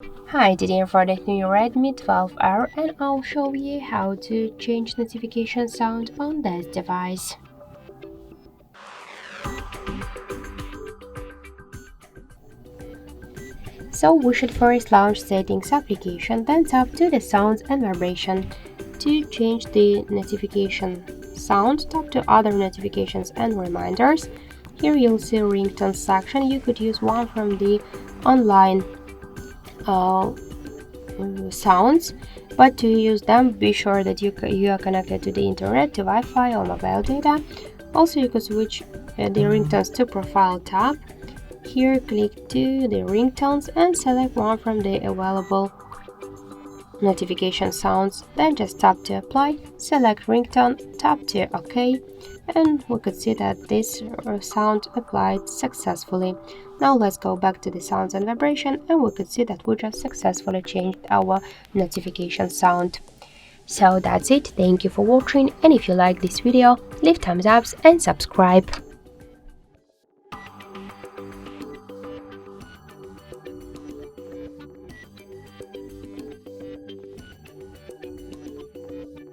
Hi, today for the new Redmi 12R and I'll show you how to change notification sound on this device. So we should first launch settings application, then tap to the sounds and vibration. To change the notification sound, tap to other notifications and reminders. Here you'll see ringtone section. You could use one from the online uh, sounds, but to use them be sure that you are connected to the internet, to Wi-Fi or mobile data. Also you can switch the ringtones to profile tab. Here click to the ringtones and select one from the available notification sounds, then just tap to apply, select ringtone, tap to OK, and we could see that this sound applied successfully. Now let's go back to the sounds and vibration and we could see that we just successfully changed our notification sound. So that's it, thank you for watching, and if you like this video, leave thumbs up and subscribe.